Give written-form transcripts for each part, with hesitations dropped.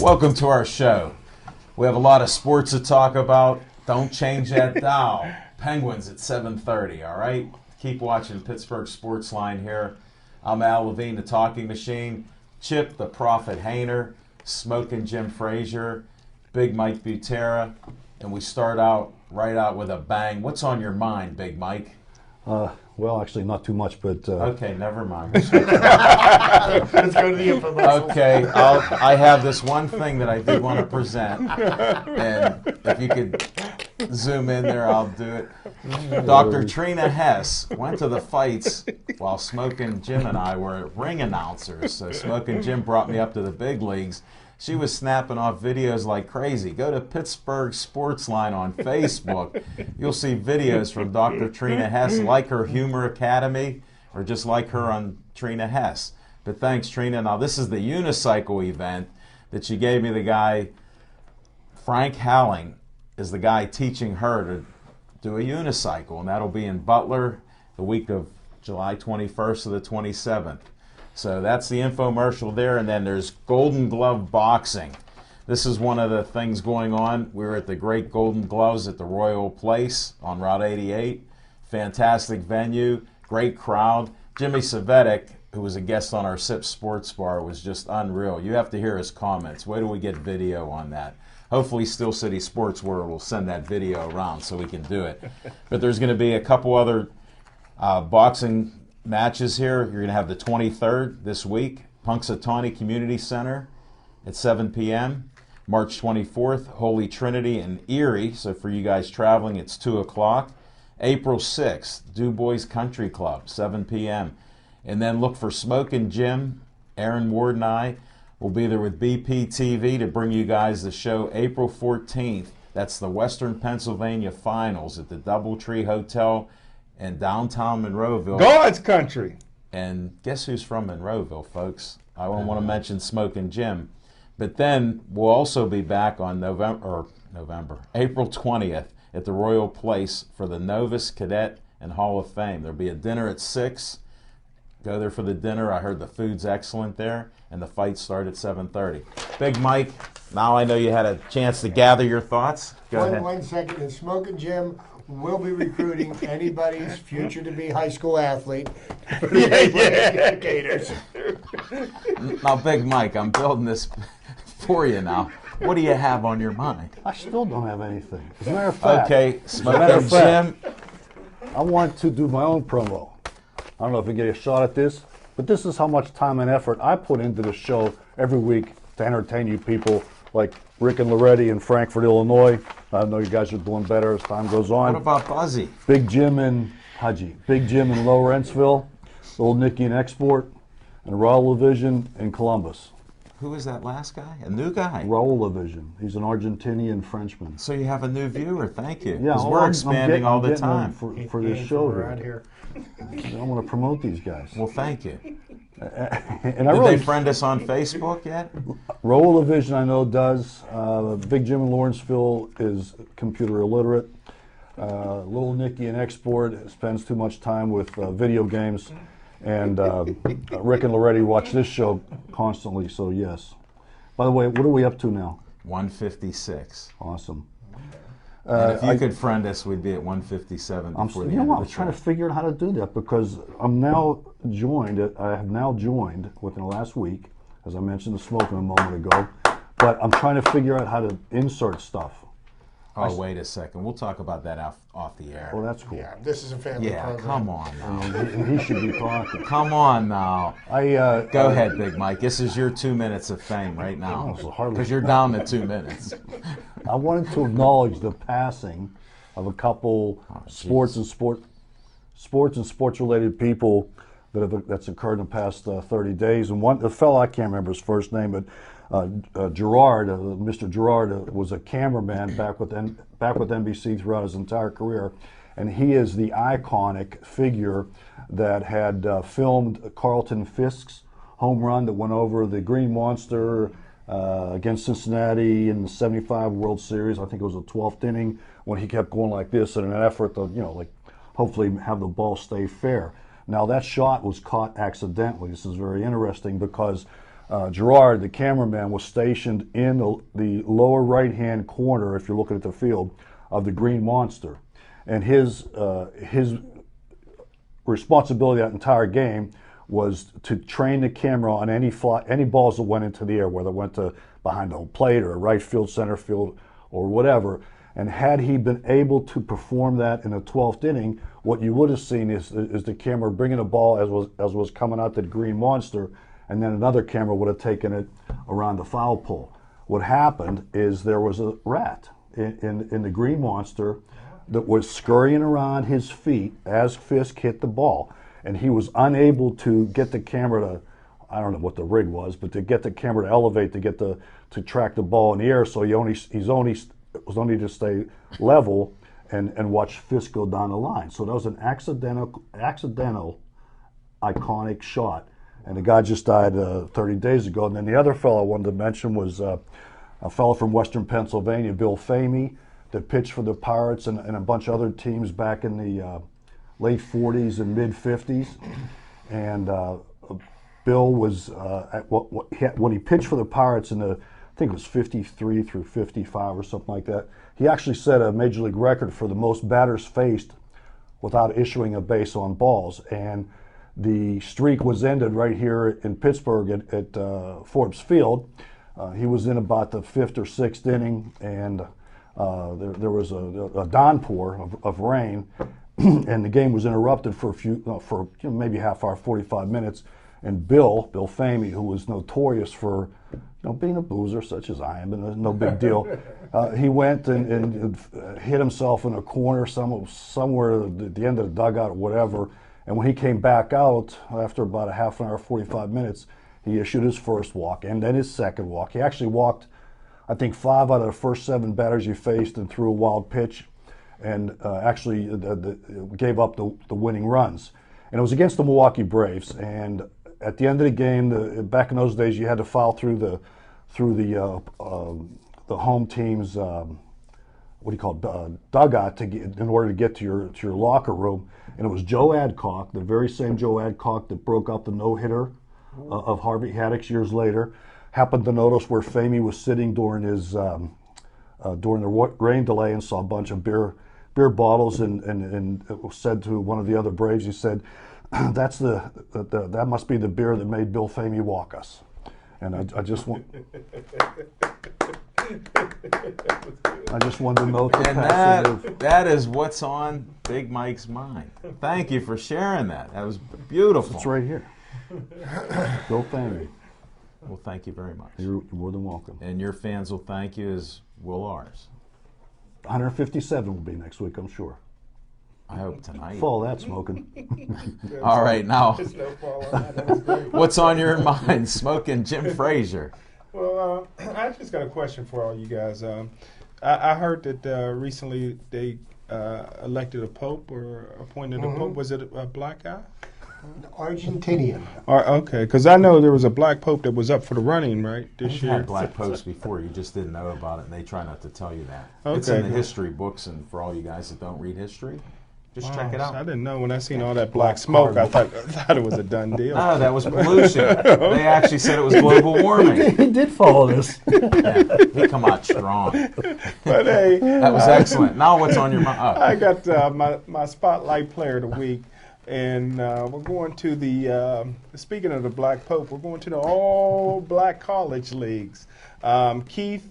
Welcome to our show. We have a lot of sports to talk about. Don't change that dial. Penguins at 7:30, all right? Keep watching Pittsburgh Sportsline here. I'm Al Levine, the talking machine. Chip, the Prophet Hayner. Smoking Jim Frazier. Big Mike Butera. And we start out right out with a bang. What's on your mind, Big Mike? Well, actually, not too much, but... Okay, never mind. Let's go to the infomercials. Okay, I have this one thing that I do want to present, and if you could zoom in there, I'll do it. Dr. Trina Hess went to the fights while Smoking Jim and I were ring announcers. So Smoking Jim brought me up to the big leagues. She was snapping off videos like crazy. Go to Pittsburgh Sportsline on Facebook. You'll see videos from Dr. Trina Hess, like her Humor Academy, or just like her on Trina Hess. But thanks, Trina. Now, this is the unicycle event that she gave me. The guy, Frank Halling, is the guy teaching her to do a unicycle, and that'll be in Butler the week of July 21st to the 27th. So that's the infomercial there, and then there's Golden Glove Boxing. This is one of the things going on. We were at the Great Golden Gloves at the Royal Place on Route 88. Fantastic venue, great crowd. Jimmy Savetic, who was a guest on our SIP Sports Bar, was just unreal. You have to hear his comments. Wait till we get video on that. Hopefully Steel City Sports World will send that video around so we can do it. But there's going to be a couple other boxing matches here. You're going to have the 23rd this week, Punxsutawney Community Center at 7 p.m. March 24th, Holy Trinity in Erie. So for you guys traveling, it's 2 o'clock. April 6th, Du Bois Country Club, 7 p.m. And then look for Smoking Jim. Aaron Ward and I will be there with BPTV to bring you guys the show April 14th. That's the Western Pennsylvania Finals at the Doubletree Hotel in downtown Monroeville. God's country. And guess who's from Monroeville, folks? I don't want to mention Smoking Jim. But then we'll also be back on April 20th at the Royal Place for the Novus Cadet and Hall of Fame. There'll be a dinner at 6. Go there for the dinner. I heard the food's excellent there, and the fights start at 7:30. Big Mike, now I know you had a chance to gather your thoughts. Go ahead. 1 second. And Smoking Jim will be recruiting anybody's future to be high school athlete for the Gators. Now, Big Mike, I'm building this for you now. What do you have on your mind? I still don't have anything. As a matter of fact, Okay, Smoking Jim. I want to do my own promo. I don't know if we get a shot at this, but this is how much time and effort I put into the show every week to entertain you people like Rick and Loretti in Frankfort, Illinois. I know you guys are doing better as time goes on. What about Buzzy? Big Jim in Big Jim in Lawrenceville, Little Nicky in Export, and Raul Division in Columbus. Who is that last guy? A new guy? Raul Division. He's an Argentinian Frenchman. So you have a new viewer. Thank you. Yeah, Because we're expanding all the time. For this show around here. here. I want to promote these guys. Well, thank you. And I Did really, they friend us on Facebook yet? Raul Division I know does. Big Jim in Lawrenceville is computer illiterate. Little Nicky in Export spends too much time with video games. And Rick and Loretti watch this show constantly, so yes. By the way, what are we up to now? 156. Awesome. And if you could friend us, we'd be at 157 before the You know end what? of I'm the trying show. to figure out how to do that because I'm now joined. I have now joined within the last week, as I mentioned the smoking a moment ago. But I'm trying to figure out how to insert stuff. Oh, wait a second. We'll talk about that off the air. Well, that's cool. Yeah, this is a family Yeah, program. come on now. And he should be talking. Come on now. Go ahead, Big Mike. This is your 2 minutes of fame right now. Oh, so hardly- Because you're down to 2 minutes. I wanted to acknowledge the passing of a couple sports and sports-related people that's occurred in the past 30 days. And the fellow, I can't remember his first name, but Gerard, Mr. Gerard, was a cameraman back with NBC throughout his entire career, and he is the iconic figure that had filmed Carlton Fisk's home run that went over the Green Monster against Cincinnati in the '75 World Series. I think it was the 12th inning when he kept going like this in an effort to, hopefully have the ball stay fair. Now that shot was caught accidentally. This is very interesting because Gerard, the cameraman, was stationed in the lower right-hand corner, if you're looking at the field, of the Green Monster. And his responsibility that entire game was to train the camera on any balls that went into the air, whether it went to behind the home plate or right field, center field, or whatever. And had he been able to perform that in the 12th inning, what you would have seen is the camera bringing a ball as was coming out the Green Monster, and then another camera would have taken it around the foul pole. What happened is there was a rat in the Green Monster that was scurrying around his feet as Fisk hit the ball, and he was unable to get the camera to, I don't know what the rig was, but to get the camera to elevate to track the ball in the air. So it was only to stay level and watch Fisk go down the line. So that was an accidental, iconic shot. And the guy just died 30 days ago. And then the other fellow I wanted to mention was a fellow from Western Pennsylvania, Bill Famey, that pitched for the Pirates and a bunch of other teams back in the late 40s and mid 50s. And Bill was, when he pitched for the Pirates in I think it was 53 through 55 or something like that, he actually set a major league record for the most batters faced without issuing a base on balls. And the streak was ended right here in Pittsburgh at Forbes Field. He was in about the 5th or 6th inning, and there was a downpour of rain, and the game was interrupted for maybe half hour, 45 minutes. And Bill Famey, who was notorious for being a boozer such as I am, and no big deal, he went and hit himself in a corner somewhere at the end of the dugout or whatever. And when he came back out after about a half an hour, 45 minutes, he issued his first walk and then his second walk. He actually walked, I think, 5 out of the first 7 batters he faced and threw a wild pitch, and actually gave up the winning runs. And it was against the Milwaukee Braves. And at the end of the game, back in those days, you had to foul through the home team's dugout in order to get to your locker room. And it was Joe Adcock, the very same Joe Adcock that broke up the no-hitter of Harvey Haddix years later, happened to notice where Famey was sitting during the rain delay and saw a bunch of beer bottles and it was said to one of the other Braves, he said, that must be the beer that made Bill Famey walk us. And I just wanted to note the And that is what's on Big Mike's mind. Thank you for sharing that. That was beautiful. It's right here. Bill Famey. Well, thank you very much. You're more than welcome. And your fans will thank you, as will ours. 157 will be next week, I'm sure. I hope tonight. Follow that smoking. All right, now, what's on your mind, smoking Jim Frazier? Well, I just got a question for all you guys. I heard that recently they elected a pope or appointed a pope. Was it a black guy? Argentinian. Okay, because I know there was a black pope that was up for the running, right, this We've year. had black popes before. You just didn't know about it, and they try not to tell you that. Okay. It's in the history books, and for all you guys that don't read history, just check it out. I didn't know. When I seen all that black smoke, I thought it was a done deal. No, that was pollution. They actually said it was global warming. He did follow this. Yeah, he come out strong. But hey, That was excellent. Now what's on your mind? I got my spotlight player of the week, and we're going to the. Speaking of the Black Pope, we're going to the all Black college leagues. Keith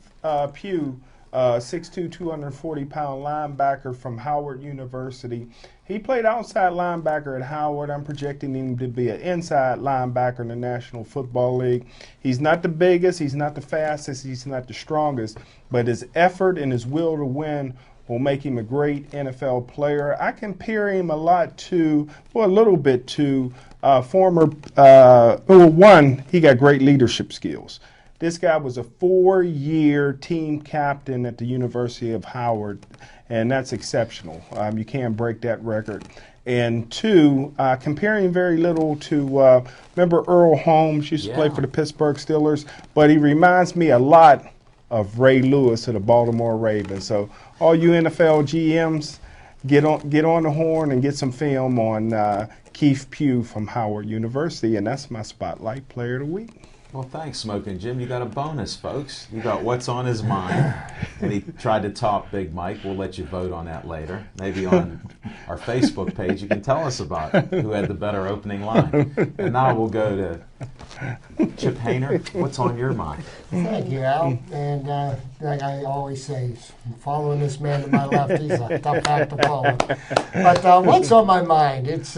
Pugh. 6'2", 240-pound linebacker from Howard University. He played outside linebacker at Howard. I'm projecting him to be an inside linebacker in the National Football League. He's not the biggest, he's not the fastest, he's not the strongest, but his effort and his will to win will make him a great NFL player. I compare him a little bit to he got great leadership skills. This guy was a 4-year team captain at the University of Howard, and that's exceptional. You can't break that record. And 2, comparing very little to, remember Earl Holmes used to play for the Pittsburgh Steelers, but he reminds me a lot of Ray Lewis of the Baltimore Ravens. So all you NFL GMs, get on the horn and get some film on Keith Pugh from Howard University, and that's my Spotlight Player of the Week. Well, thanks, Smoking Jim. You got a bonus, folks. You got what's on his mind. And he tried to top Big Mike. We'll let you vote on that later. Maybe on our Facebook page you can tell us about who had the better opening line. And now we'll go to Chip Hayner. What's on your mind? Thank you, Al. And like I always say, following this man to my left, he's a tough act to follow. But what's on my mind? It's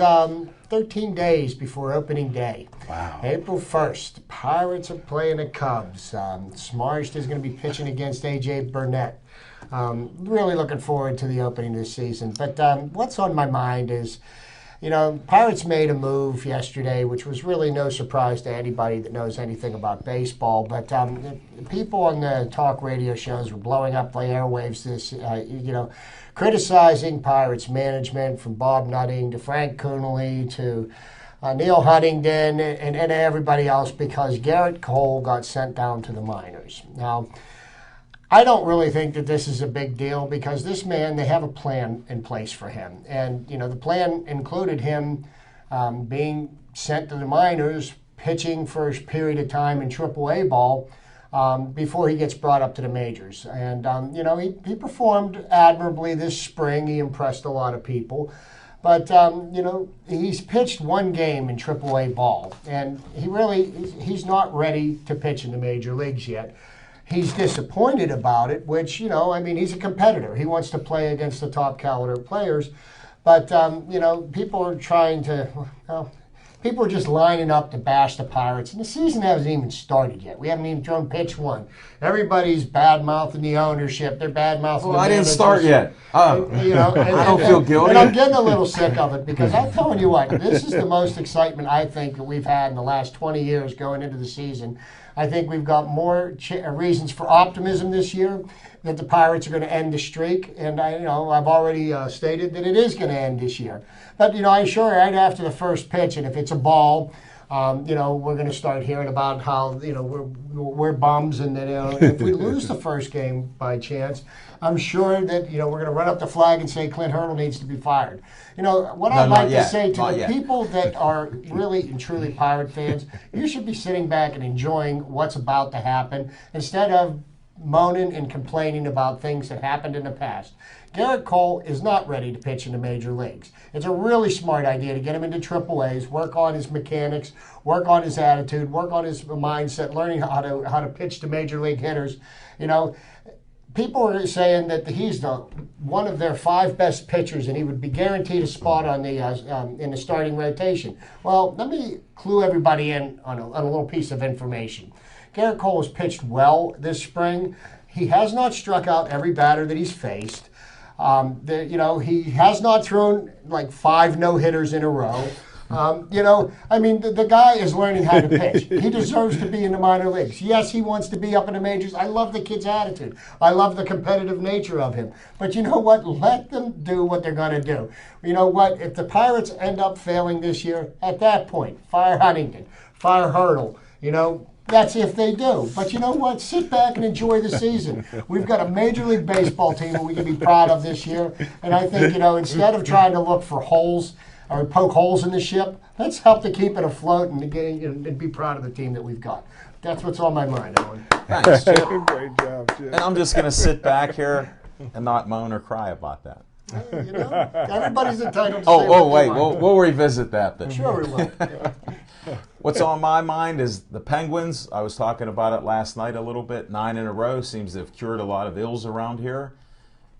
13 days before opening day. Wow. April 1st, the Pirates are playing the Cubs. Smarsh is going to be pitching against A.J. Burnett. Really looking forward to the opening this season. But what's on my mind is, Pirates made a move yesterday, which was really no surprise to anybody that knows anything about baseball. But the people on the talk radio shows were blowing up the airwaves criticizing Pirates management, from Bob Nutting to Frank Coonelly to Neil Huntington and everybody else, because Garrett Cole got sent down to the minors. Now, I don't really think that this is a big deal, because this man, they have a plan in place for him. And, the plan included him being sent to the minors, pitching for a period of time in AAA ball before he gets brought up to the majors. And, he performed admirably this spring. He impressed a lot of people. But, he's pitched one game in AAA ball, and he's not ready to pitch in the major leagues yet. He's disappointed about it, which, he's a competitor. He wants to play against the top caliber players. But, people are trying to, people are just lining up to bash the Pirates. And the season hasn't even started yet. We haven't even thrown pitch one. Everybody's bad-mouthing the ownership. They're bad-mouthing the I didn't managers. start yet. I don't feel guilty. And I'm getting a little sick of it, because I'm telling you what, this is the most excitement I think that we've had in the last 20 years going into the season. I think we've got more reasons for optimism this year that the Pirates are going to end the streak. And I've already stated that it is going to end this year. But, I'm sure right after the first pitch, and if it's a ball, we're going to start hearing about how, we're bums, and that, if we lose the first game by chance, I'm sure that, we're going to run up the flag and say Clint Hurdle needs to be fired. What I'd like to say to the people that are really and truly Pirate fans, you should be sitting back and enjoying what's about to happen instead of moaning and complaining about things that happened in the past. Garrett Cole is not ready to pitch in the major leagues. It's a really smart idea to get him into AAAs, work on his mechanics, work on his attitude, work on his mindset, learning how to pitch to major league hitters. People are saying that he's one of their 5 best pitchers, and he would be guaranteed a spot on the in the starting rotation. Well, let me clue everybody in on a little piece of information. Garrett Cole has pitched well this spring. He has not struck out every batter that he's faced. He has not thrown like 5 no-hitters in a row. The guy is learning how to pitch. He deserves to be in the minor leagues. Yes, he wants to be up in the majors. I love the kid's attitude. I love the competitive nature of him. But you know what? Let them do what they're going to do. You know what? If the Pirates end up failing this year, at that point, fire Huntington, fire Hurdle. That's if they do. But you know what? Sit back and enjoy the season. We've got a Major League Baseball team that we can be proud of this year. And I think, instead of trying to look for holes or poke holes in the ship, let's help to keep it afloat and be proud of the team that we've got. That's what's on my mind, Owen. Thanks, Chip. Great job, Chip. And I'm just going to sit back here and not moan or cry about that. Everybody's entitled to say wait, we'll revisit that then. Sure we will. What's on my mind is the Penguins. I was talking about it last night a little bit. 9 in a row seems to have cured a lot of ills around here.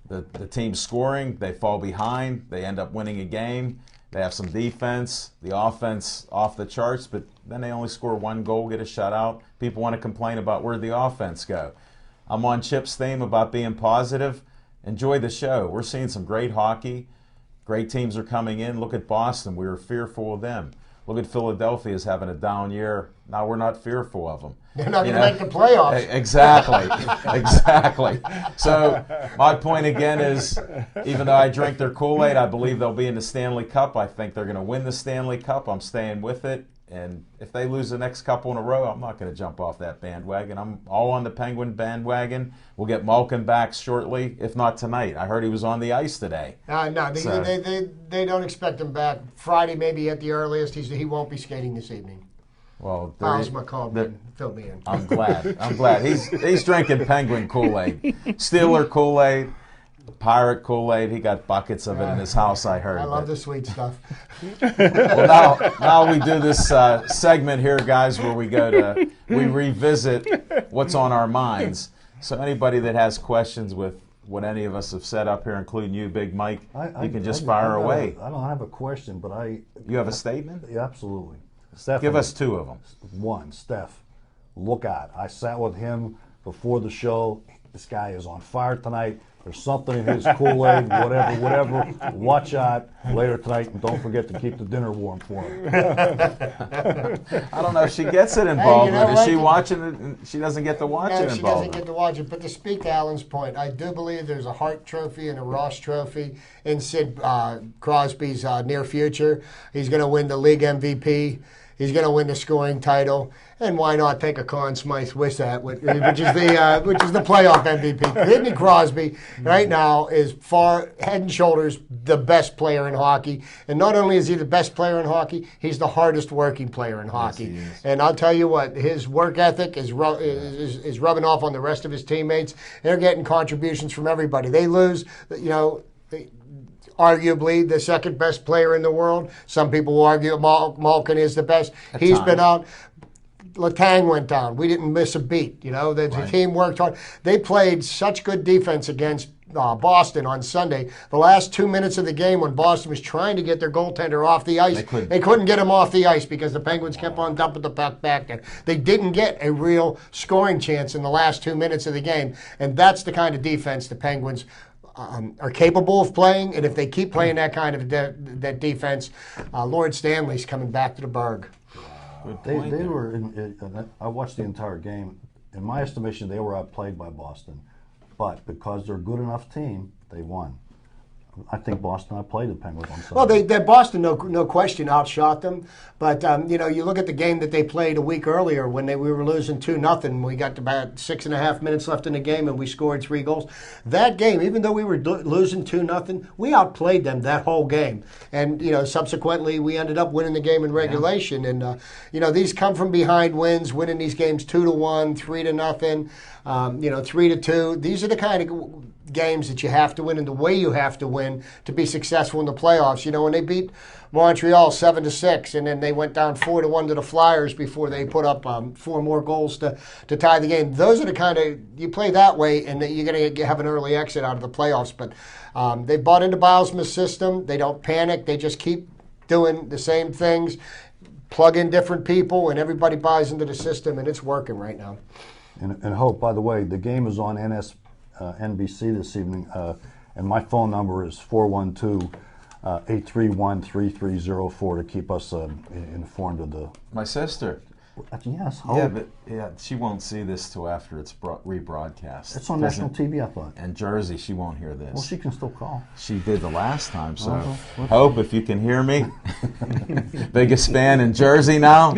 The team's scoring, they fall behind, they end up winning a game. They have some defense, the offense off the charts, but then they only score 1 goal, get a shutout. People want to complain about where'd the offense go. I'm on Chip's theme about being positive. Enjoy the show. We're seeing some great hockey. Great teams are coming in. Look at Boston. We were fearful of them. Look at Philadelphia is having a down year. Now we're not fearful of them. They're not going to make the playoffs. Exactly. Exactly. So my point again is, even though I drink their Kool-Aid, I believe they'll be in the Stanley Cup. I think they're going to win the Stanley Cup. I'm staying with it. And if they lose the next couple in a row, I'm not going to jump off that bandwagon. I'm all on the Penguin bandwagon. We'll get Malkin back shortly, if not tonight. I heard he was on the ice today. No, they don't expect him back. Friday maybe at the earliest. He won't be skating this evening. Well, Miles McCall fill me in. I'm glad. I'm glad. He's drinking Penguin Kool-Aid. Steeler Kool-Aid. Pirate Kool-Aid. He got buckets of it in his house, I heard. I love the sweet stuff. Well, now we do this segment here, guys, where we revisit what's on our minds. So anybody that has questions with what any of us have said up here, including you, Big Mike, you can just fire away. I don't have a question, but You have a statement? Yeah, absolutely. Steph, Give us two of them. One, Steph, look out. I sat with him before the show. This guy is on fire tonight. There's something in his Kool-Aid, whatever. Watch out later tonight, and don't forget to keep the dinner warm for him. I don't know if she gets it involved. Hey, Is she watching it? And she doesn't get to watch it No, she involved. doesn't get to watch it. But to speak to Alan's point, I do believe there's a Hart Trophy and a Ross Trophy in Sid Crosby's near future. He's going to win the league MVP. He's going to win the scoring title, and why not take a Conn Smythe with that, which is the playoff MVP. Sidney Crosby right now is far head and shoulders the best player in hockey, and not only is he the best player in hockey, he's the hardest working player in hockey. Yes, he is. And I'll tell you what, his work ethic is rubbing off on the rest of his teammates. They're getting contributions from everybody. They lose, arguably the second best player in the world. Some people will argue Malkin is the best. He's been out. Letang went down. We didn't miss a beat. The team worked hard. They played such good defense against Boston on Sunday. The last 2 minutes of the game when Boston was trying to get their goaltender off the ice, they couldn't get him off the ice because the Penguins kept on dumping the puck back there. They didn't get a real scoring chance in the last 2 minutes of the game, and that's the kind of defense the Penguins are capable of playing, and if they keep playing that kind of that defense, Lord Stanley's coming back to the Berg. They were. I watched the entire game. In my estimation, they were outplayed by Boston, but because they're a good enough team, they won. I think Boston outplayed the Penguins on Sunday. Well, Boston, no question, outshot them. But you look at the game that they played a week earlier when we were losing 2-0. We got about 6.5 minutes left in the game, and we scored 3 goals. That game, even though we were losing 2-0, we outplayed them that whole game. And subsequently, we ended up winning the game in regulation. Yeah. And these come from behind wins, winning these games 2-1, 3-0, 3-2. These are the kind of games that you have to win and the way you have to win to be successful in the playoffs. When they beat Montreal 7-6 and then they went down 4-1 to the Flyers before they put up 4 more goals to tie the game. Those are the kind of, you play that way and you're going to have an early exit out of the playoffs. But they bought into Bilesma's system. They don't panic. They just keep doing the same things, plug in different people, and everybody buys into the system, and it's working right now. And Hope, by the way, the game is on NBC this evening, and my phone number is 412-831-3304 to keep us informed of the. My sister. Yes, Hope. Yeah, but she won't see this till after it's rebroadcast. It's on national TV, I thought. And Jersey, she won't hear this. Well, she can still call. She did the last time, so Hope, if you can hear me, biggest fan in Jersey now.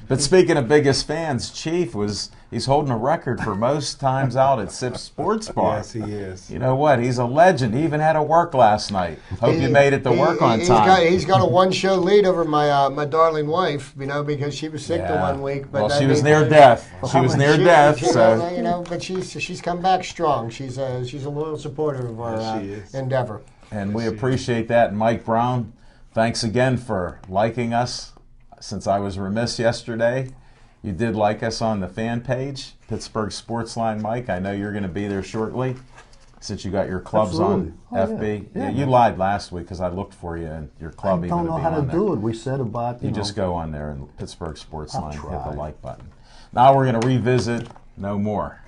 But speaking of biggest fans, Chief he's holding a record for most times out at Sip Sports Bar. Yes, he is. You know what? He's a legend. He even had to work last night. Hope you made it to work on time. He's got a 1-show lead over my darling wife, because she was sick the 1 week. But well, she was near death. She was near death. So but she's come back strong. She's a loyal supporter of our endeavor. And we appreciate that. And Mike Brown, thanks again for liking us. Since I was remiss yesterday, you did like us on the fan page, Pittsburgh Sportsline. Mike, I know you're going to be there shortly since you got your clubs on FB. Yeah, you lied last week because I looked for you and your club even to be on there. I don't know how to do it. We said about, you just go on there and Pittsburgh Sportsline, hit the like button. Now we're going to revisit no more.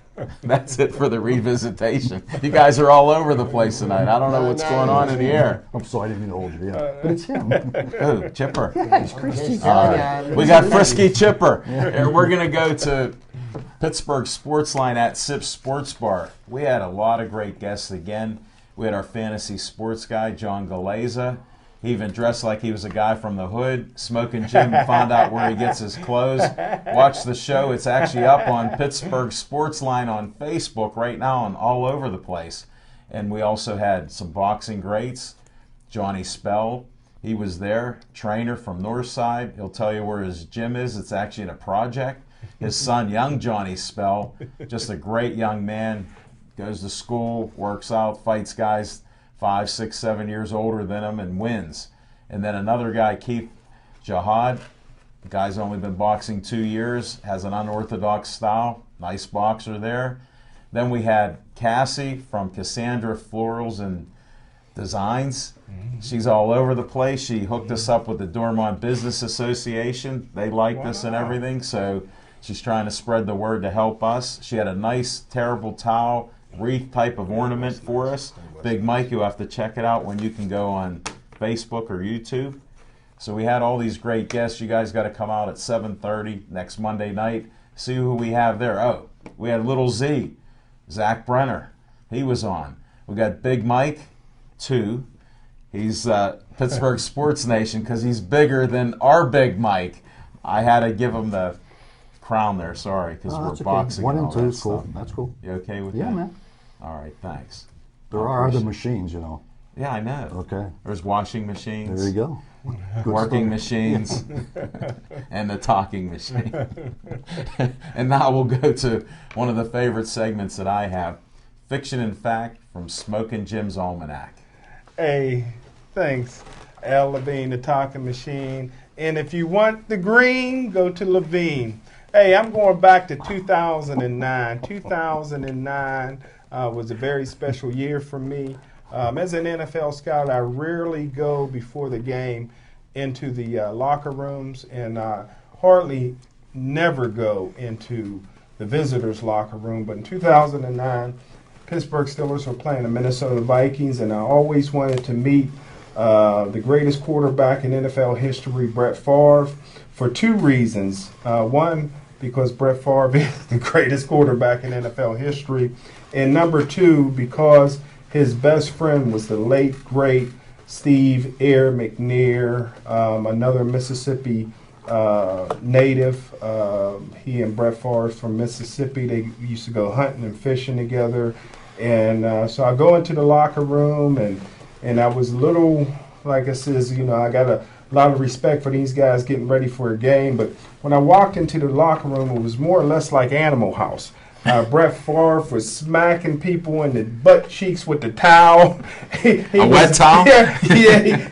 That's it for the revisitation. You guys are all over the place tonight. I don't know what's going on in the air. I'm sorry, I didn't mean to hold you. Yeah, but it's him. Oh, Chipper. It's Christy. We got Frisky Chipper. And we're going to go to Pittsburgh Sportsline at Sip Sports Bar. We had a lot of great guests again. We had our fantasy sports guy, John Galeza. He even dressed like he was a guy from the hood. Smoking Jim found out where he gets his clothes. Watch the show. It's actually up on Pittsburgh Sportsline on Facebook right now and all over the place. And we also had some boxing greats, Johnny Spell He was there, trainer from Northside. He'll tell you where his gym is. It's actually in a project. His son, young Johnny Spell, just a great young man, goes to school, works out, fights guys 5, 6, 7 years older than him and wins. And then another guy, Keith Jihad, the guy's only been boxing 2 years, has an unorthodox style, nice boxer there. Then we had Cassie from Cassandra Florals and Designs. She's all over the place. She hooked us up with the Dormont Business Association. They liked us and everything, so she's trying to spread the word to help us. She had a nice, terrible towel, wreath type of ornament for us. Big Mike, you have to check it out when you can go on Facebook or YouTube. So we had all these great guests. You guys got to come out at 7:30 next Monday night. See who we have there. Oh, we had Little Z, Zach Brenner. He was on. We got Big Mike, 2. He's Pittsburgh Sports Nation because he's bigger than our Big Mike. I had to give him the crown there, sorry, because we're boxing. 1 and and all 2 that is cool. stuff. That's cool. You okay with Yeah, that? man. All right, thanks. There are other machines, you know. Yeah, I know. Okay. There's washing machines. There you go. Good Working stuff. machines and the talking machine. And now we'll go to one of the favorite segments that I have, Fiction and Fact from Smokin' Jim's Almanac. Hey, thanks, Al Levine, the talking machine. And if you want the green, go to Levine. Hey, I'm going back to 2009. 2009 was a very special year for me. As an NFL scout, I rarely go before the game into the locker rooms, and hardly never go into the visitors' locker room. But in 2009, Pittsburgh Steelers were playing the Minnesota Vikings, and I always wanted to meet the greatest quarterback in NFL history, Brett Favre, for 2 reasons. One, because Brett Favre is the greatest quarterback in NFL history, and number 2, because his best friend was the late, great Steve Air McNair, another Mississippi native. He and Brett Favre from Mississippi, they used to go hunting and fishing together. And so I go into the locker room, and I was a little, like I says, you know, I got a lot of respect for these guys getting ready for a game. But when I walked into the locker room, it was more or less like Animal House. Brett Favre was smacking people in the butt cheeks with the towel. Wet towel? Yeah,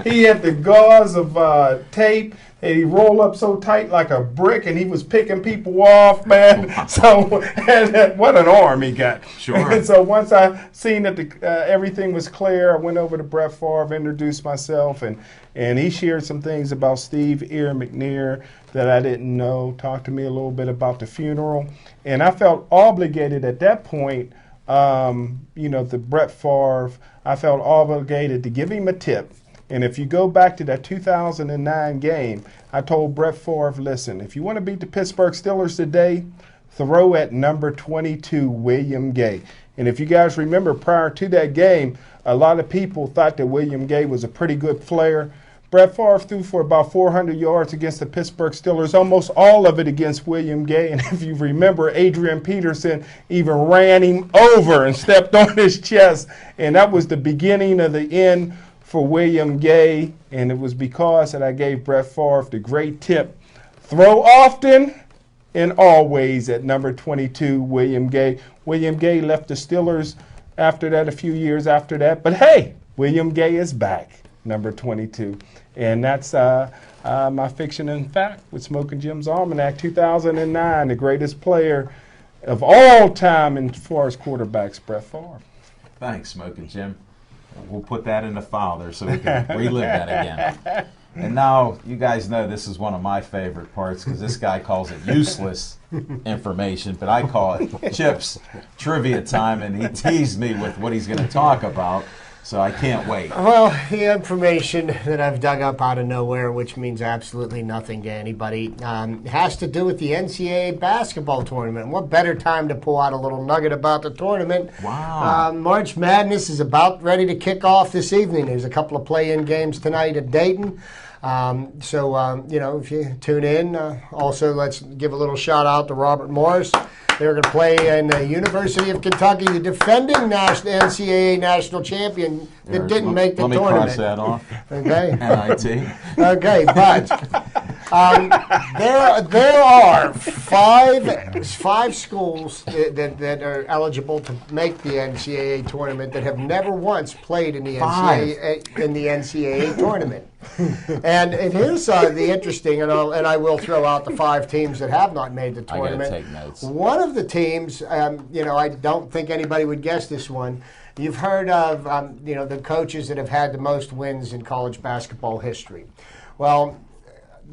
he had the gauze of tape, and he rolled up so tight like a brick, and he was picking people off, man. Wow. So, and what an arm he got. Sure. And so once I seen that everything was clear, I went over to Brett Favre, introduced myself, and he shared some things about Steve Ear McNair that I didn't know, talked to me a little bit about the funeral. And I felt obligated at that point, you know, to Brett Favre, I felt obligated to give him a tip. And if you go back to that 2009 game, I told Brett Favre, listen, if you want to beat the Pittsburgh Steelers today, throw at number 22, William Gay. And if you guys remember, prior to that game, a lot of people thought that William Gay was a pretty good player. Brett Favre threw for about 400 yards against the Pittsburgh Steelers, almost all of it against William Gay. And if you remember, Adrian Peterson even ran him over and stepped on his chest. And that was the beginning of the end for William Gay. And it was because that I gave Brett Favre the great tip, throw often and always at number 22, William Gay. William Gay left the Steelers after that, a few years after that. But hey, William Gay is back, number 22. And that's my Fiction and Fact with Smokin' Jim's Almanac, 2009, the greatest player of all time as far as quarterbacks, Brett Favre. Thanks, Smokin' Jim. We'll put that in the file there so we can relive that again. And now, you guys know this is one of my favorite parts because this guy calls it useless information, but I call it Chip's Trivia Time, and he teased me with what he's going to talk about. So I can't wait. Well, the information that I've dug up out of nowhere, which means absolutely nothing to anybody, has to do with the NCAA basketball tournament. What better time to pull out a little nugget about the tournament? Wow. March Madness is about ready to kick off this evening. There's a couple of play-in games tonight at Dayton. If you tune in, also let's give a little shout out to Robert Morris. They're going to play in the University of Kentucky, the defending NCAA national champion that didn't make the tournament. Let me cross that off. Okay. NIT. Okay, but there are five schools that are eligible to make the NCAA tournament that have never once played in the NCAA tournament. And here's the interesting, and I will throw out the 5 teams that have not made the tournament. I gotta take notes. One of the teams, I don't think anybody would guess this one. You've heard of, the coaches that have had the most wins in college basketball history. Well,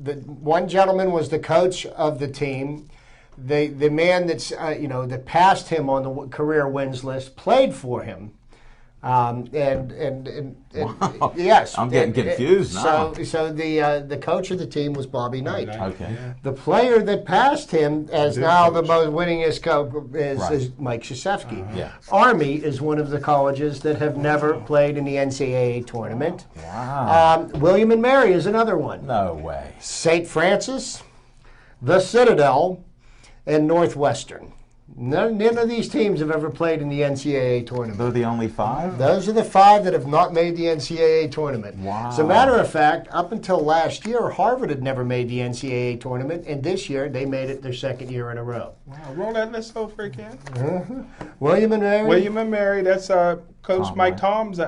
the one gentleman was the coach of the team. The man that passed him on the career wins list played for him. Wow. Yes, I'm getting confused now. So the coach of the team was Bobby Knight. Okay. Yeah. The player that passed him as now the most winningest coach is Mike Krzyzewski. Yeah. Army is one of the colleges that have never played in the NCAA tournament. Wow. William and Mary is another one. No way. St. Francis, the Citadel, and Northwestern. None of these teams have ever played in the NCAA tournament. They're the only 5? Those are the 5 that have not made the NCAA tournament. Wow. As a matter of fact, up until last year, Harvard had never made the NCAA tournament, and this year they made it their 2nd year in a row. Wow. Roll that list over again. William and Mary. William and Mary, that's Coach Mike Tomlin's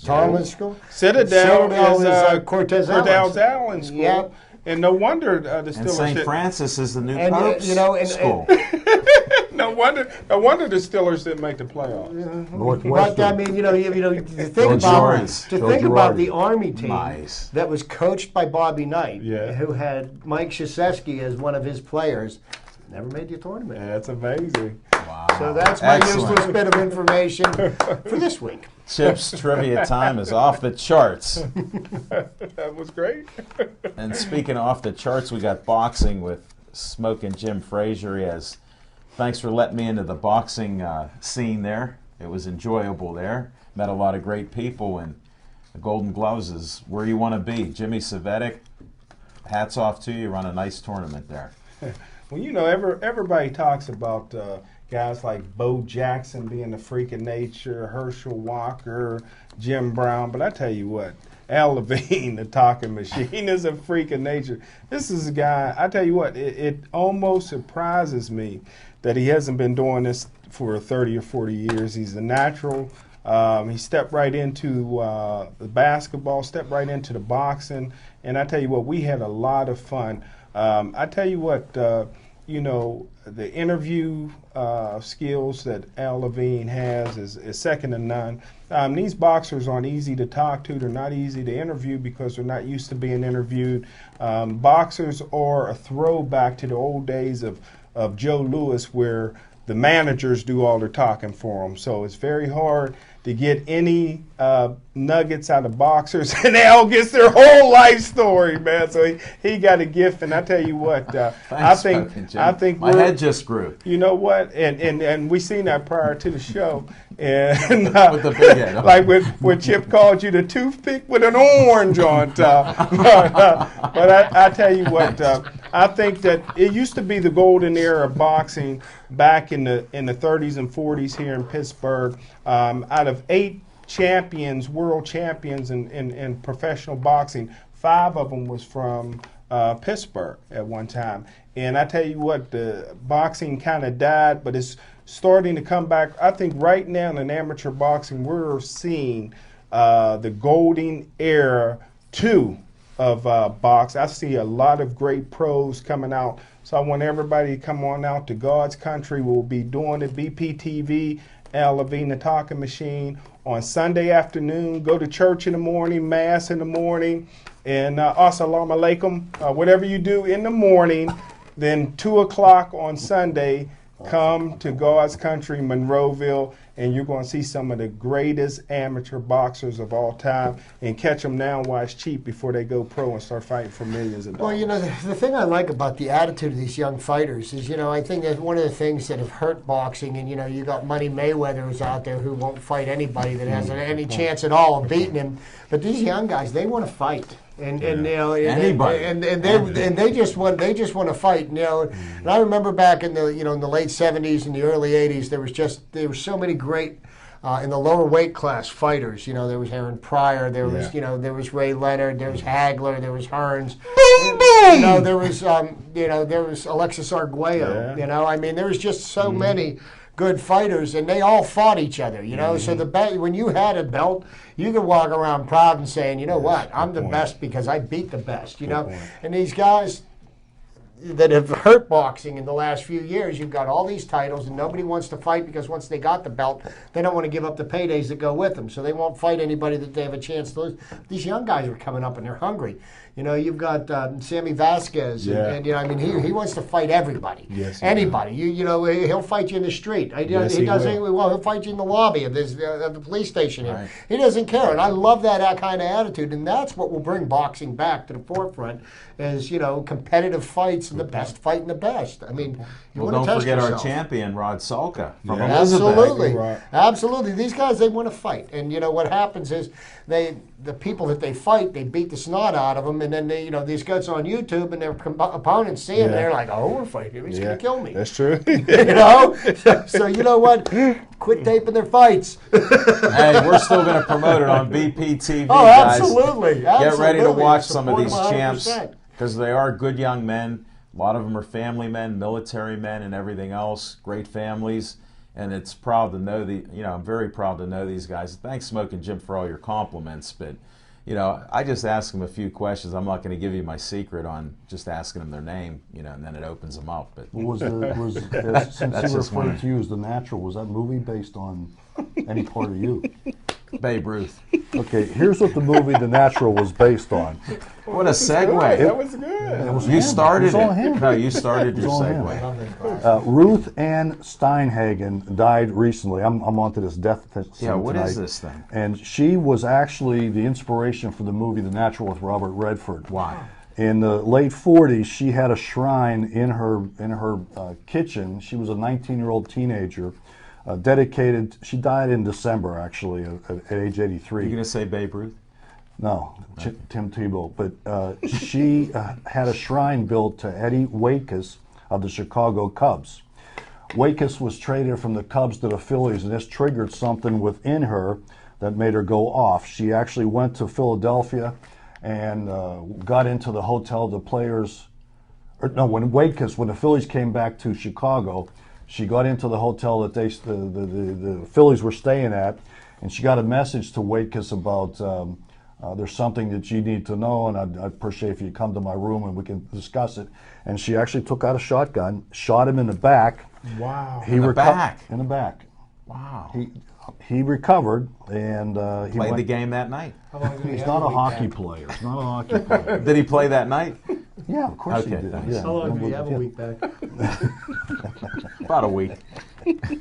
Tomlin School. Citadel is Cortez Allen School. Yep. And no wonder the And Steelers. St. Francis is the new And, Pope's school. No wonder the Steelers didn't make the playoffs. But I mean, to think Joe about the Girardi. Army team Nice. that was coached by Bobby Knight, Yeah. who had Mike Krzyzewski as one of his players, never made the tournament. Yeah, that's amazing. Wow. So that's my Excellent. useless bit of information for this week. Chip's trivia time is off the charts. That was great. And speaking of off the charts, we got boxing with Smoking Jim Frazier. He has, thanks for letting me into the boxing scene there. It was enjoyable there. Met a lot of great people, and the Golden Gloves is where you want to be. Jimmy Savetic, hats off to you. Run a nice tournament there. Well, everybody talks about guys like Bo Jackson being a freak of nature, Herschel Walker, Jim Brown. But I tell you what, Al Levine, the talking machine, is a freak of nature. This is a guy, I tell you what, it almost surprises me that he hasn't been doing this for 30 or 40 years. He's a natural. He stepped right into the basketball, stepped right into the boxing. And I tell you what, we had a lot of fun. I tell you what, the interview skills that Al Levine has is second to none. These boxers aren't easy to talk to. They're not easy to interview because they're not used to being interviewed. Boxers are a throwback to the old days of Joe Louis, where the managers do all the talking for them. So it's very hard to get any nuggets out of boxers, and Al gets their whole life story, man. So he got a gift, and I tell you what, Thanks, I think my head just grew. You know what? And we seen that prior to the show, and With the big head. like when Chip called you the toothpick with an orange on top. But I tell you what, I think that it used to be the golden era of boxing back in the 30s and 40s here in Pittsburgh. Out of 8 champions, world champions in professional boxing, 5 of them was from Pittsburgh at one time. And I tell you what, the boxing kind of died, but it's starting to come back. I think right now in amateur boxing, we're seeing the golden era too of box. I see a lot of great pros coming out. So I want everybody to come on out to God's Country. We'll be doing it, BPTV, Al Levine, the Talking Machine, on Sunday afternoon. Go to church in the morning, mass in the morning, and assalamu alaikum, whatever you do in the morning. Then 2 o'clock on Sunday, come to God's Country, Monroeville, and you're going to see some of the greatest amateur boxers of all time, and catch them now while it's cheap before they go pro and start fighting for millions of dollars. Well, the thing I like about the attitude of these young fighters is, I think that one of the things that have hurt boxing, and, you got Money Mayweather who's out there who won't fight anybody that has any chance at all of beating him. But these young guys, they want to fight. And you know Anybody. and they just want to fight, you know. And I remember back in the in the late '70s and the early '80s, there were so many great in the lower weight class fighters. You know, there was Aaron Pryor, there was there was Ray Leonard, there was Hagler, there was Hearns. You know, there was there was Alexis Arguello. Yeah. You know, I mean, there was just so many good fighters, and they all fought each other, you know. So when you had a belt, you could walk around proud and saying, you know what, I'm the best because I beat the best, you know. And these guys that have hurt boxing in the last few years, you've got all these titles, and nobody wants to fight because once they got the belt, they don't want to give up the paydays that go with them. So they won't fight anybody that they have a chance to lose. These young guys are coming up and they're hungry. You know, you've got Sammy Vasquez, and you know, I mean, he wants to fight everybody, anybody. You know, he'll fight you in the street. He'll fight you in the lobby of the police station here. Right. He doesn't care, and I love that kind of attitude, and that's what will bring boxing back to the forefront. Is competitive fights and the best fighting the best. I mean, don't forget our champion Rod Salka from Elizabeth. Absolutely, absolutely. These guys, they want to fight, and you know what happens is the people that they fight, they beat the snot out of them, and then these guys on YouTube and their opponents see him, and they're like, oh, we're fighting him. He's going to kill me. That's true. So you know what? Quit taping their fights. Hey, we're still going to promote it on BPTV, oh, guys. Absolutely. Get ready to watch some of these 100%. champs. Because they are good young men. A lot of them are family men, military men, and everything else. Great families, and it's proud to know I'm very proud to know these guys. Thanks, Smoking Jim, for all your compliments. But I just ask them a few questions. I'm not going to give you my secret on just asking them their name, and then it opens them up. But since you referred to you as the Natural, was that movie based on any part of you? Babe Ruth. Okay, here's what the movie The Natural was based on. What a segue. That was good. You started it. No, you started your segue. Ruth Ann Steinhagen died recently. I'm onto this death scene Yeah, what tonight. is this thing? And she was actually the inspiration for the movie The Natural with Robert Redford. Why? In the late 40s, she had a shrine in her kitchen. She was a 19-year-old teenager. Dedicated. She died in December, actually, at age 83. You going to say Babe Ruth? No, Tim Tebow. But she had a shrine built to Eddie Waitkus of the Chicago Cubs. Waitkus was traded from the Cubs to the Phillies, and this triggered something within her that made her go off. She actually went to Philadelphia and got into the hotel the players. When the Phillies came back to Chicago, she got into the hotel that the Phillies were staying at, and she got a message to Waitkus about there's something that you need to know, and I'd appreciate if you come to my room and we can discuss it. And she actually took out a shotgun, shot him in the back. Wow. In the back. Wow. He recovered, and he played the game that night. He's not a hockey player. He's not a hockey player. Did he play that night? Yeah, of course he did. Thanks. Yeah. How long do you have a week back? About a week.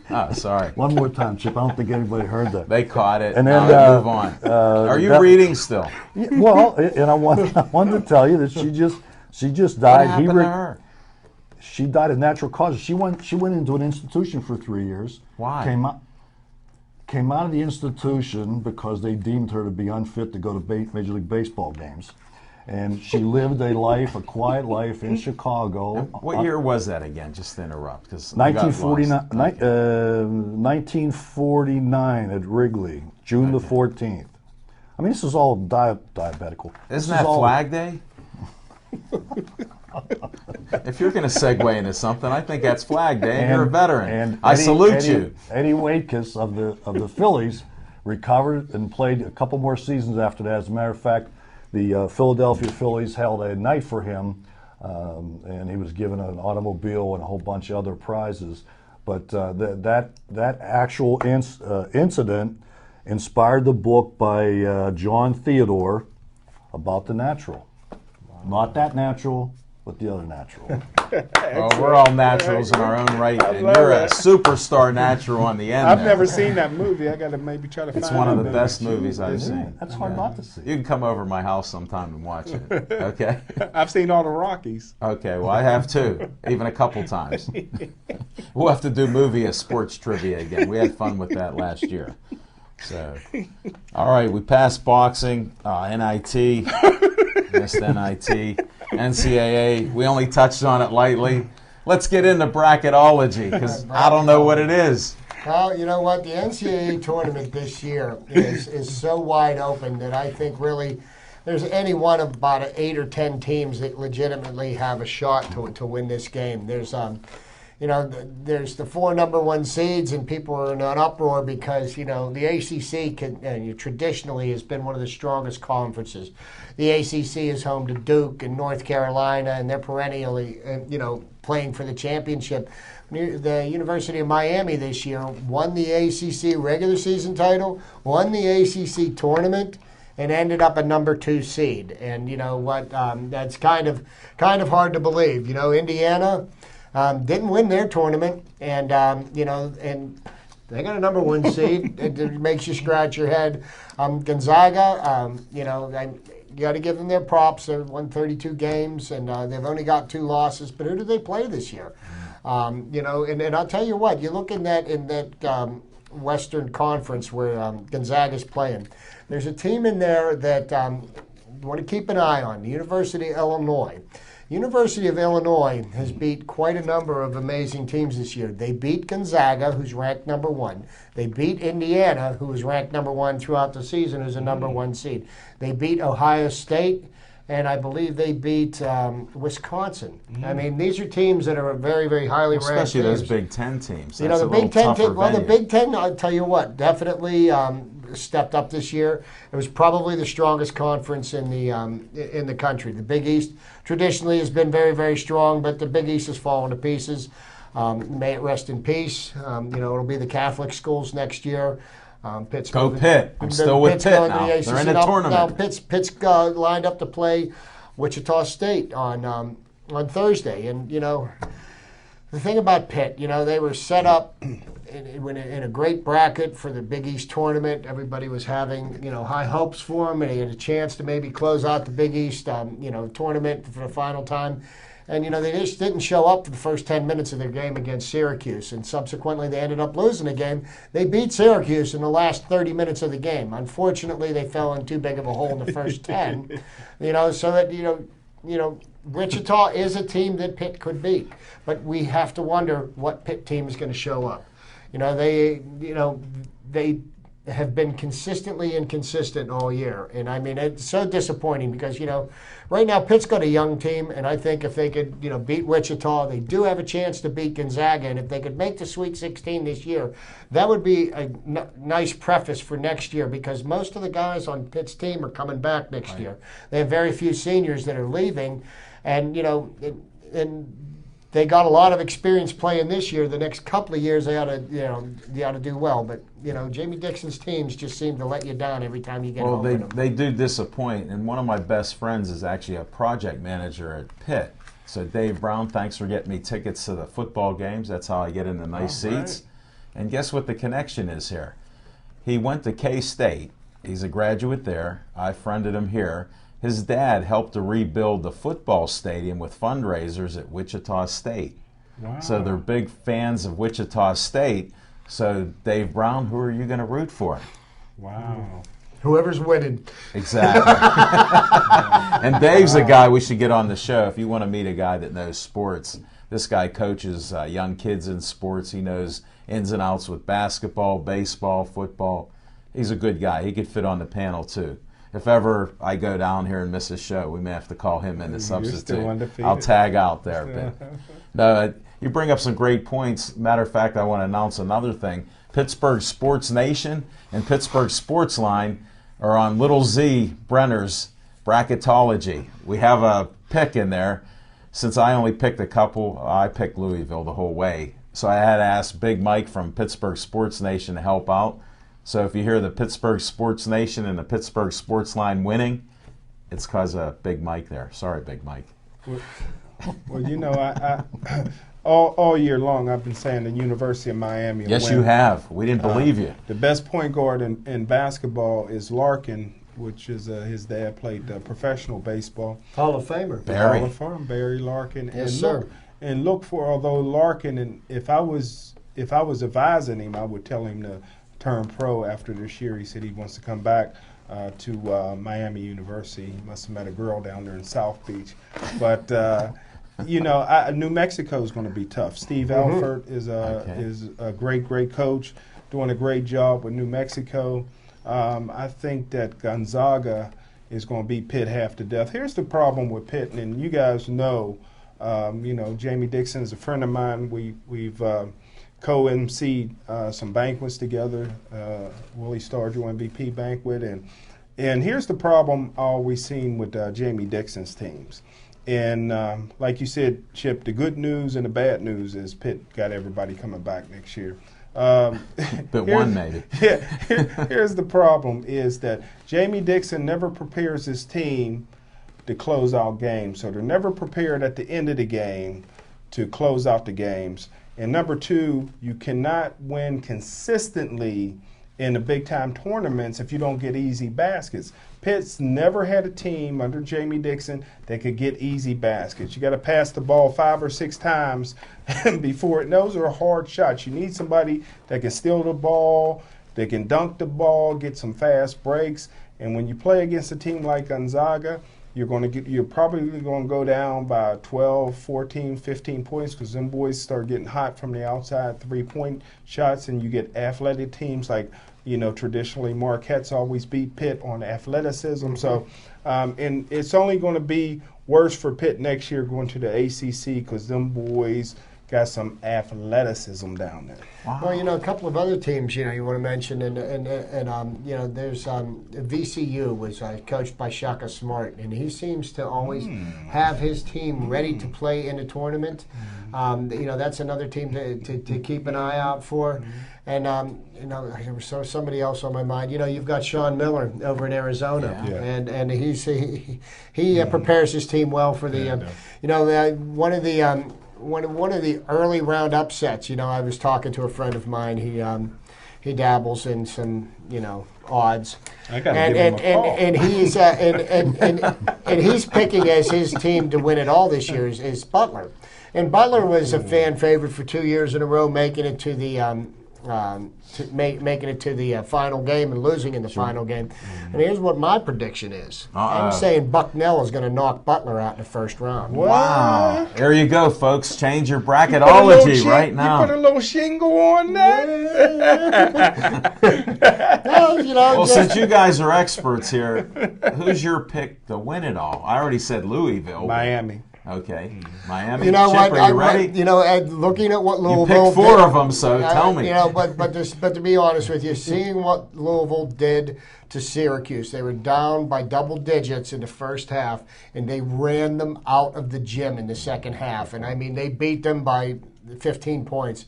Oh, sorry. One more time, Chip. I don't think anybody heard that. They caught it. And then move on. Are you reading still? Yeah, well, and I wanted to tell you that she just died. What happened to her? She died of natural causes. She went into an institution for 3 years. Why? Came out of the institution because they deemed her to be unfit to go to Major League Baseball games. And she lived a quiet life in Chicago. What year was that again? Just to interrupt. 1949 at Wrigley, June the 14th. I mean, this is all diabetical. Isn't that Flag Day? If you're going to segue into something, I think that's Flag Day, and you're a veteran. And I salute you. Eddie Waitkus of the Phillies recovered and played a couple more seasons after that. As a matter of fact, the Philadelphia Phillies held a night for him, and he was given an automobile and a whole bunch of other prizes. But that actual incident inspired the book by John Theodore about the natural. Not that natural, but the other natural. Well, we're all naturals in our own right, and you're a superstar natural on the end. I've never seen that movie. I got to maybe try to find it. It's one of the best movies I've seen. That's hard not to see. You can come over to my house sometime and watch it, okay? I've seen all the Rockies. Okay, well, I have too, even a couple times. We'll have to do movie as sports trivia again. We had fun with that last year. So, all right, we passed boxing, NIT, missed NIT, NCAA. We only touched on it lightly. Let's get into bracketology because I don't know what it is. Well, you know what? The NCAA tournament this year is so wide open that I think really there's any one of about 8 or 10 teams that legitimately have a shot to win this game. There's there's the 4 number 1 seeds, and people are in an uproar because, the ACC traditionally has been one of the strongest conferences. The ACC is home to Duke and North Carolina, and they're perennially, playing for the championship. The University of Miami this year won the ACC regular season title, won the ACC tournament, and ended up a number 2 seed. And you know what? That's kind of hard to believe. Indiana didn't win their tournament, and and they got a number 1 seed. It makes you scratch your head. Gonzaga, you got to give them their props. They've won 32 games, and they've only got 2 losses. But who do they play this year? And I'll tell you what. You look in that Western Conference where Gonzaga's playing. There's a team in there that you want to keep an eye on. The University of Illinois. University of Illinois has beat quite a number of amazing teams this year. They beat Gonzaga, who's ranked number 1. They beat Indiana, who was ranked number 1 throughout the season, who's a number 1 seed. They beat Ohio State, and I believe they beat Wisconsin. I mean, these are teams that are very, very highly ranked. Especially teams. those Big Ten teams. The That's Big Ten. venue. The Big Ten. I'll tell you what, definitely stepped up this year. It was probably the strongest conference in the country. The Big East traditionally has been very, very strong, but the Big East has fallen to pieces. May it rest in peace. It'll be the Catholic schools next year. Pittsburgh, Go Pitt. I'm still with Pitt now. They're in the tournament. Now Pitt's lined up to play Wichita State on Thursday. And, the thing about Pitt, they were set up in a great bracket for the Big East tournament. Everybody was having, high hopes for them, and they had a chance to maybe close out the Big East, tournament for the final time. And, they just didn't show up for the first 10 minutes of their game against Syracuse. And subsequently, they ended up losing the game. They beat Syracuse in the last 30 minutes of the game. Unfortunately, they fell in too big of a hole in the first 10. So that, Wichita is a team that Pitt could beat. But we have to wonder what Pitt team is going to show up. They have been consistently inconsistent all year. And, I mean, it's so disappointing because, right now Pitt's got a young team, and I think if they could, beat Wichita, they do have a chance to beat Gonzaga. And if they could make the Sweet 16 this year, that would be a nice preface for next year because most of the guys on Pitt's team are coming back next year. They have very few seniors that are leaving. And, and they got a lot of experience playing this year. The next couple of years, they ought to do well. But Jamie Dixon's teams just seem to let you down every time you get home with them. They do disappoint. And one of my best friends is actually a project manager at Pitt. So Dave Brown, thanks for getting me tickets to the football games. That's how I get in the nice seats. And guess what the connection is here? He went to K-State. He's a graduate there. I friended him here. His dad helped to rebuild the football stadium with fundraisers at Wichita State. Wow. So they're big fans of Wichita State. So, Dave Brown, who are you going to root for? Wow. Whoever's winning. Exactly. And Dave's a guy we should get on the show if you want to meet a guy that knows sports. This guy coaches young kids in sports. He knows ins and outs with basketball, baseball, football. He's a good guy. He could fit on the panel, too. If ever I go down here and miss a show, we may have to call him in to substitute. I'll tag out there. But no, you bring up some great points. Matter of fact, I want to announce another thing. Pittsburgh Sports Nation and Pittsburgh Sportsline are on Little Z Brenner's bracketology. We have a pick in there. Since I only picked a couple, I picked Louisville the whole way. So I had to ask Big Mike from Pittsburgh Sports Nation to help out. So if you hear the Pittsburgh Sports Nation and the Pittsburgh Sportsline winning, it's because of Big Mike there. Sorry, Big Mike. Well, I all year long I've been saying the University of Miami. Yes, you have. We didn't believe you. The best point guard in basketball is Larkin, which is his dad played professional baseball. Hall of Famer. Barry. Hall of Fame, Barry Larkin. Yes, sir. Look for, although Larkin, and if I was advising him, I would tell him to turn pro after this year. He said he wants to come back to Miami University. He must have met a girl down there in South Beach. But, New Mexico is going to be tough. Steve Alford is a great coach, doing a great job with New Mexico. I think that Gonzaga is going to beat Pitt half to death. Here's the problem with Pitt, and you guys know, Jamie Dixon is a friend of mine. We've co-emceed some banquets together, Willie Stargell MVP banquet, and here's the problem I always seen with Jamie Dixon's teams. And like you said, Chip, the good news and the bad news is Pitt got everybody coming back next year. But one maybe. Yeah, here's the problem is that Jamie Dixon never prepares his team to close out games. So they're never prepared at the end of the game to close out the games. And number two, you cannot win consistently in the big-time tournaments if you don't get easy baskets. Pitt's never had a team under Jamie Dixon that could get easy baskets. You got to pass the ball 5 or 6 times before it. Those are hard shots. You need somebody that can steal the ball, that can dunk the ball, get some fast breaks. And when you play against a team like Gonzaga, you're probably going to go down by 12, 14, 15 points because them boys start getting hot from the outside 3-point shots, and you get athletic teams like, traditionally Marquette's always beat Pitt on athleticism. So, and it's only going to be worse for Pitt next year going to the ACC because them boys got some athleticism down there. Wow. Well, a couple of other teams, you want to mention, and there's VCU was coached by Shaka Smart, and he seems to always have his team ready to play in a tournament. That's another team to keep an eye out for. And, there was somebody else on my mind. You've got Sean Miller over in Arizona, and he prepares his team well for the, one of the early round upsets. I was talking to a friend of mine. He dabbles in some odds. I gotta give him a call. And he's picking as his team to win it all this year is Butler. And Butler was a fan favorite for 2 years in a row, making it to the making it to the final game and losing in the final game. And here's what my prediction is. I'm saying Bucknell is going to knock Butler out in the first round. Wow. There you go, folks. Change your bracketology right now. You put a little shingle on that? Well, since you guys are experts here, who's your pick to win it all? I already said Louisville. Miami. Okay, Miami. You know Chip, what? are you ready? Looking at what Louisville you picked 4 of them, so tell me. But to be honest with you, seeing what Louisville did to Syracuse, they were down by double digits in the first half, and they ran them out of the gym in the second half. And they beat them by 15 points.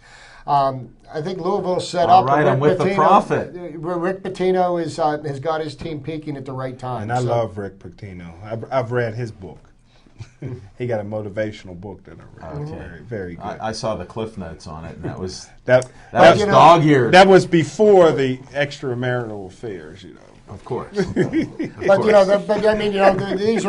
I think Louisville set up. All right, I'm with the prophet. Rick Pitino has got his team peaking at the right time. And I love Rick Pitino. I've read his book. He got a motivational book that I read. Okay. Very, very good. I saw the Cliff Notes on it, and that was that was dog-eared. That was before the extramarital affairs, Of course.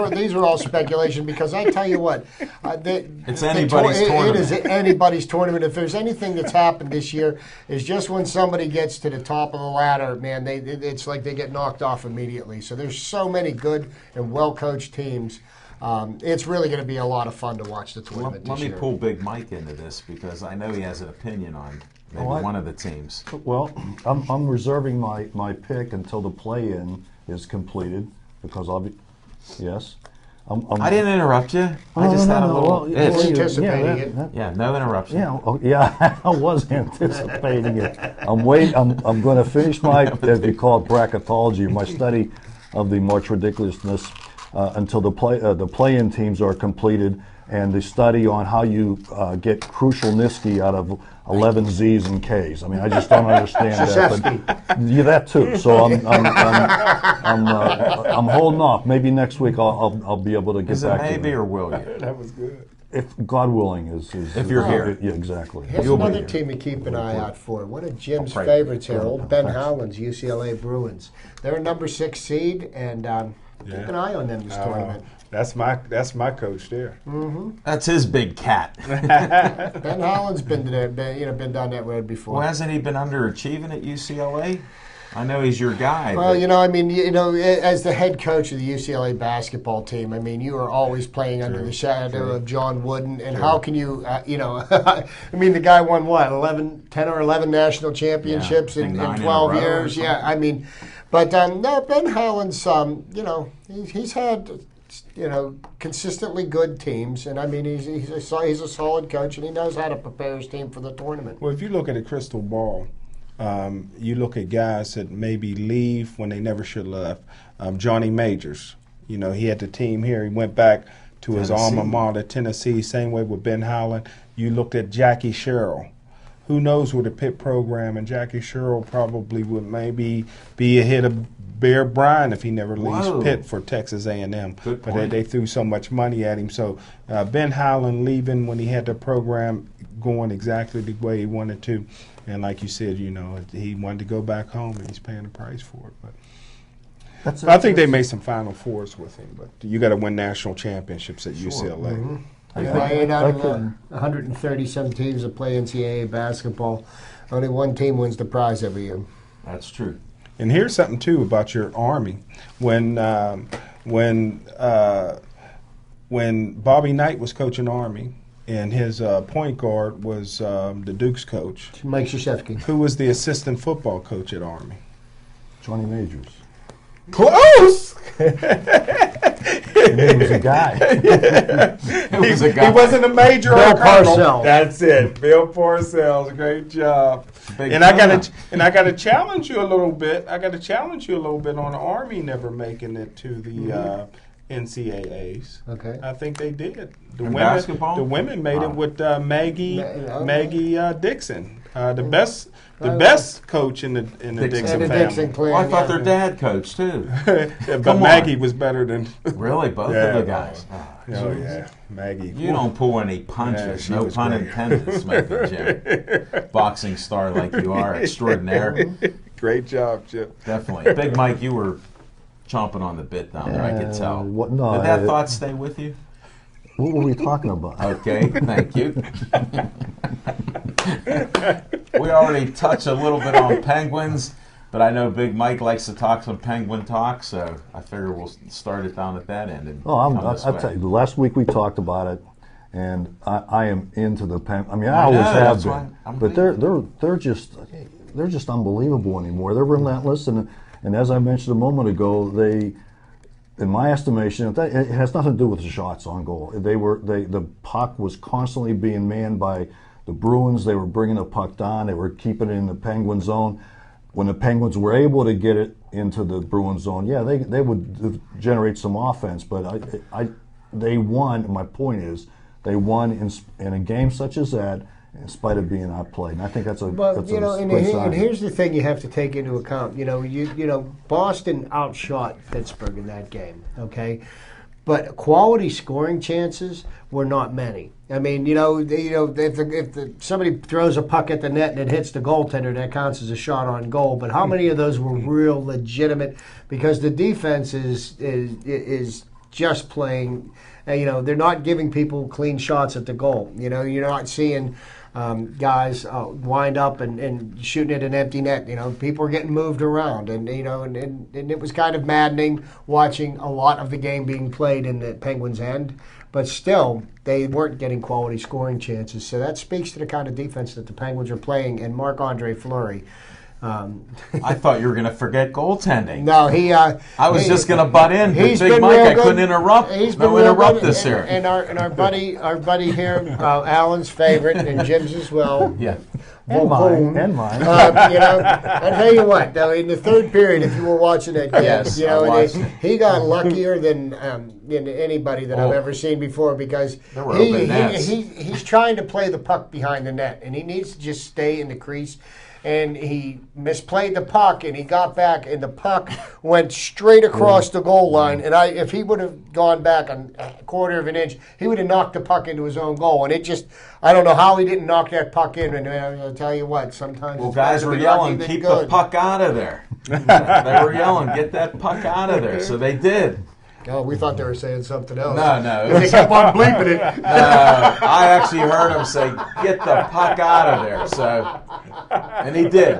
These are all speculation because I tell you what, it's anybody's tournament. It is anybody's tournament. If there's anything that's happened this year, is just when somebody gets to the top of the ladder, man, it's like they get knocked off immediately. So there's so many good and well-coached teams. It's really going to be a lot of fun to watch the tournament this year. Let me pull Big Mike into this because I know he has an opinion on maybe one of the teams. Well, I'm reserving my pick until the play-in is completed because I'll be – yes. I didn't interrupt you. I just had a little itch. Anticipating it. Yeah, no interruption. Yeah, I was anticipating it. I'm going to finish my, as we call it, bracketology, my study of the March ridiculousness until the play-in teams are completed, and the study on how you get crucial Niski out of 11 Z's and K's. I just don't understand that. But that too. So I'm holding off. Maybe next week I'll be able to get back to it. Maybe or will you? That was good. If God willing is if you're here. Yeah, exactly. Here's another team to keep an eye out for. One of Jim's favorites here, old Ben Howland's UCLA Bruins. They're a number 6 seed, and keep an eye on them this tournament. That's my coach there. That's his big cat. Ben Holland's been down that road before. Well, hasn't he been underachieving at UCLA? I know he's your guy. Well, but as the head coach of the UCLA basketball team, I mean, you are always playing under the shadow of John Wooden, and how can you, I mean, the guy won what, 10 or 11 national championships in 12 years? Yeah, I mean, but no, Ben Holland's, he's had, consistently good teams, and I mean, he's a solid coach, and he knows how to prepare his team for the tournament. Well, if you look at a crystal ball, you look at guys that maybe leave when they never should have left. Johnny Majors, he had the team here. He went back to his alma mater, Tennessee. Same way with Ben Howland. You looked at Jackie Sherrill. Who knows with the Pitt program, and Jackie Sherrill probably would maybe be ahead of Bear Bryant if he never leaves Pitt for Texas A&M. But they threw so much money at him. So Ben Howland leaving when he had the program going exactly the way he wanted to. And like you said, he wanted to go back home, and he's paying the price for it. But I think they made some Final Fours with him. But you got to win national championships at UCLA. Out of 137 teams that play NCAA basketball, only one team wins the prize every year. That's true. And here's something too about your Army. When Bobby Knight was coaching Army, and his point guard was the Duke's coach, Mike Krzyzewski, who was the assistant football coach at Army. Johnny Majors. Close. And he was a guy. He wasn't a major. Bill Parcells. That's it. Bill Parcells. Great job. And I gotta challenge you a little bit. I gotta challenge you a little bit on the Army never making it to the NCAAs. Okay. I think they did. Basketball? The women made it with Maggie Dixon. The best coach in the Dixon family. Dixon clan, I thought their dad coached too. But Maggie was better than really both of the guys. Oh yeah, Maggie. You don't pull any punches. No pun intended, Smithy Jim. Boxing star like you are, extraordinaire. Great job, Chip. Definitely, Big Mike. You were chomping on the bit down there. I could tell. Did that thought stay with you? What were we talking about? Okay, thank you. We already touched a little bit on Penguins, but I know Big Mike likes to talk some Penguin talk, so I figure we'll start it down at that end. I'll tell you, last week we talked about it, and I am into the Penguins. I mean, I always have been, but they're just unbelievable anymore. They're relentless, and as I mentioned a moment ago, in my estimation, it has nothing to do with the shots on goal. The puck was constantly being manned by the Bruins. They were bringing the puck down. They were keeping it in the Penguin zone. When the Penguins were able to get it into the Bruin zone, they would generate some offense. But they won. My point is, they won in a game such as that, in spite of being outplayed. And I think that's a good sign. And here's the thing you have to take into account. Boston outshot Pittsburgh in that game. Okay. But quality scoring chances were not many. I mean, if somebody throws a puck at the net and it hits the goaltender, that counts as a shot on goal. But how many of those were real legitimate? Because the defense is just playing. They're not giving people clean shots at the goal. You're not seeing guys wind up and shooting at an empty net. People are getting moved around, and it was kind of maddening watching a lot of the game being played in the Penguins' end. But still, they weren't getting quality scoring chances. So that speaks to the kind of defense that the Penguins are playing. And Marc-Andre Fleury. I thought you were going to forget goaltending. No, I was just going to butt in. But Big Mike, I couldn't interrupt. Interrupt this here. And our buddy here, Alan's favorite, and Jim's as well. Yeah. And mine. I tell you what, though, in the third period, if you were watching that game, he got luckier than anybody that I've ever seen before, because he's trying to play the puck behind the net, and he needs to just stay in the crease. And he misplayed the puck, and he got back, and the puck went straight across the goal line. And if he would have gone back a quarter of an inch, he would have knocked the puck into his own goal. And I don't know how he didn't knock that puck in. And I'll tell you what, sometimes guys were yelling, keep the puck out of there. They were yelling, get that puck out of there. So they did. Oh, we thought they were saying something else. No. They kept on bleeping it. I actually heard him say, "Get the puck out of there." So, and he did.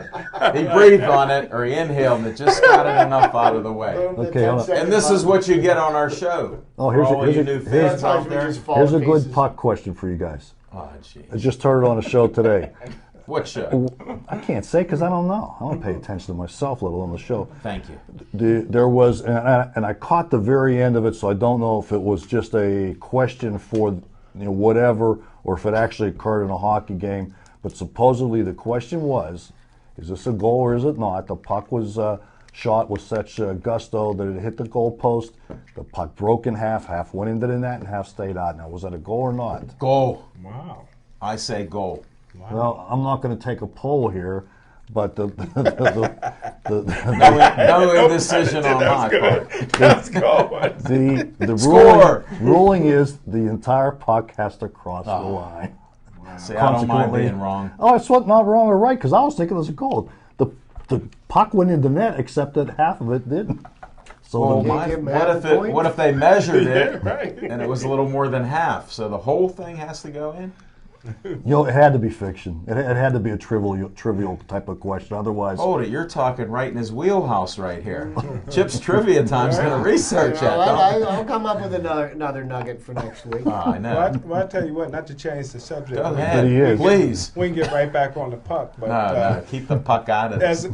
He breathed on it, or he inhaled, and it just got it enough out of the way. Okay, hold on. And this is what you get on our show. Oh, For all you new fans out there. Here's a good puck question for you guys. Oh, gee. I just heard it on a show today. What show? I can't say because I don't know. I don't pay attention to myself, let alone the show. Thank you. There was, and I caught the very end of it, so I don't know if it was just a question for whatever, or if it actually occurred in a hockey game. But supposedly the question was, is this a goal or is it not? The puck was shot with such gusto that it hit the goal post. The puck broke in half. Half went into the net and half stayed out. Now, was that a goal or not? Goal. Wow. I say goal. Wow. Well, I'm not going to take a poll here, but No indecision on my part. Let's go. the ruling is the entire puck has to cross the line. See, I don't mind being wrong. Oh, it's not wrong or right, because I was thinking it was a goal. The puck went into net, except that half of it didn't. So Well, what if they measured it right. and it was a little more than half? So the whole thing has to go in? it had to be fiction. It had to be a trivial type of question. Otherwise, Hold it, you're talking right in his wheelhouse right here. Chip's Trivia Time's going to research that. I'll come up with another nugget for next week. Oh, I know. Well, I tell you what, not to change the subject. Go But he ahead, is. please. We can get right back on the puck, but No, keep the puck out of this.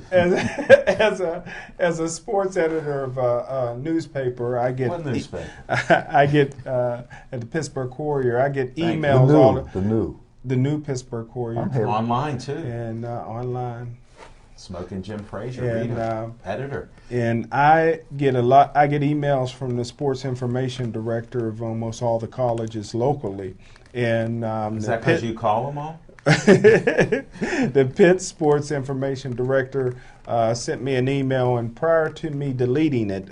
as a sports editor of a newspaper, I get What newspaper? I get at the Pittsburgh Courier. I get emails the new Pittsburgh Courier Online, too. and online. Smoking Jim Frazier, And, reader, editor. And I get emails from the sports information director of almost all the colleges locally. And Is that because you call them all? the Pitt Sports Information Director sent me an email, and prior to me deleting it,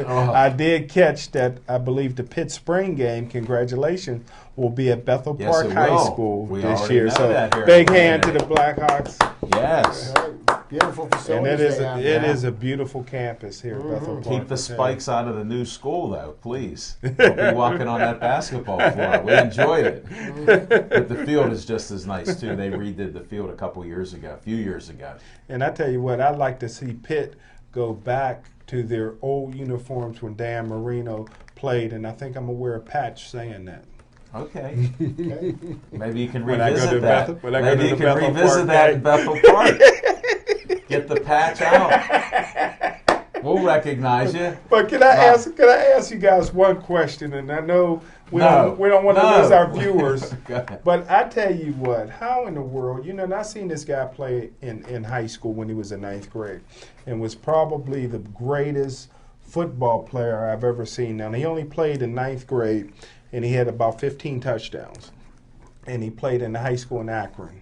I did catch that I believe the Pitt spring game, congratulations, will be at Bethel Yes, Park it High will. School We this already year. know So that here big in hand to the the Blackhawks. Yes. Beautiful And facilities. it is a beautiful campus here at Bethel Park. Keep the spikes out of the new school, though, please. Don't be walking on that basketball floor. We enjoyed it. But the field is just as nice, too. They redid the field a few years ago. And I tell you what, I'd like to see Pitt go back to their old uniforms when Dan Marino played, and I think I'm going to wear a patch saying that. Okay. Maybe you can When I go revisit to that. Bethel- when I go Maybe to you the can Bethel revisit Park that game. in Bethel Park. Get the patch out. We'll recognize you. But can I ask you guys one question? And I know we don't want to lose our viewers. Go ahead. But I tell you what, how in the world, and I seen this guy play in high school when he was in 9th grade, and was probably the greatest football player I've ever seen. Now, he only played in 9th grade, and he had about 15 touchdowns. And he played in the high school in Akron.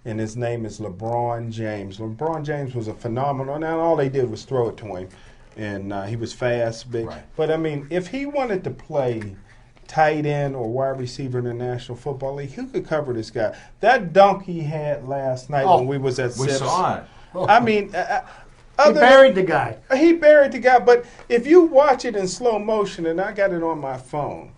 And his name is LeBron James. LeBron James was a phenomenal. Now, all they did was throw it to him. And he was fast, big. Right. But, I mean, if he wanted to play tight end or wide receiver in the National Football League, who could cover this guy? That dunk he had last night when we was at We Sips. saw it. I mean, He buried the guy. He buried the guy. But if you watch it in slow motion, and I got it on my phone,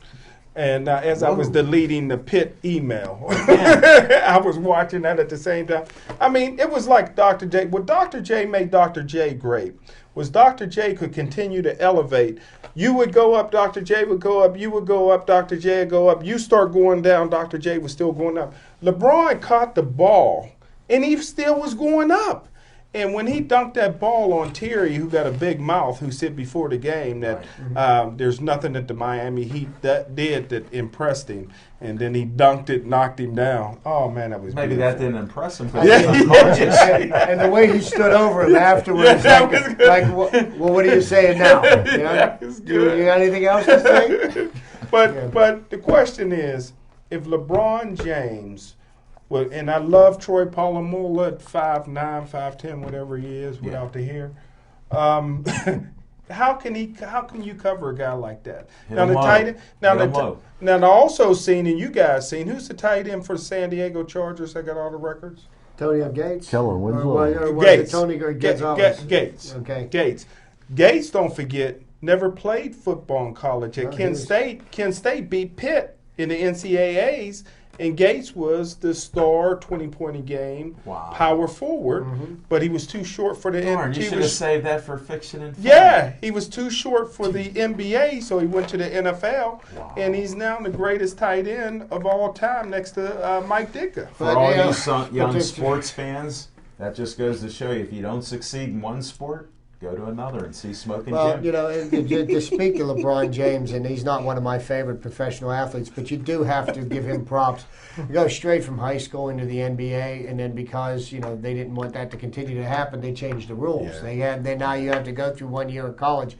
and as I was deleting the Pitt email, I was watching that at the same time. I mean, it was like Dr. J. What Dr. J made Dr. J great was Dr. J could continue to elevate. You would go up, Dr. J would go up, you would go up, Dr. J would go up. You start going down, Dr. J was still going up. LeBron caught the ball, and he still was going up. And when he dunked that ball on Terry, who got a big mouth, who said before the game that there's nothing that the Miami Heat did that impressed him, and then he dunked it, knocked him down. Oh man, that was Maybe beautiful. that didn't impress him. And the way he stood over him afterwards, well, what are you saying now? You got anything else to say? But the question is, if LeBron James, well, and I love Troy Polamalu at 5'9", 5'10", whatever he is, without the hair. How can you cover a guy like that? Now the tight end. Now I also seen, and you guys seen, who's the tight end for San Diego Chargers that got all the records? Tony Gates. Keller Winslow. Gates. Tony Gates. Gates. Okay. Gates. Gates, don't forget, never played football in college at Kent State. Kent State beat Pitt in the NCAAs, and Gates was the star 20-point a game power forward, but he was too short for the NBA. You should have saved that for fiction and film. Yeah, he was too short for the NBA, so he went to the NFL, and he's now the greatest tight end of all time next to Mike Ditka. For all you young sports fans, that just goes to show you, if you don't succeed in one sport, go to another and see Smoking Jim. Well, you know, to speak to LeBron James, and he's not one of my favorite professional athletes, but you do have to give him props. You go straight from high school into the NBA, and then because, you know, they didn't want that to continue to happen, they changed the rules. Yeah. Now you have to go through 1 year of college.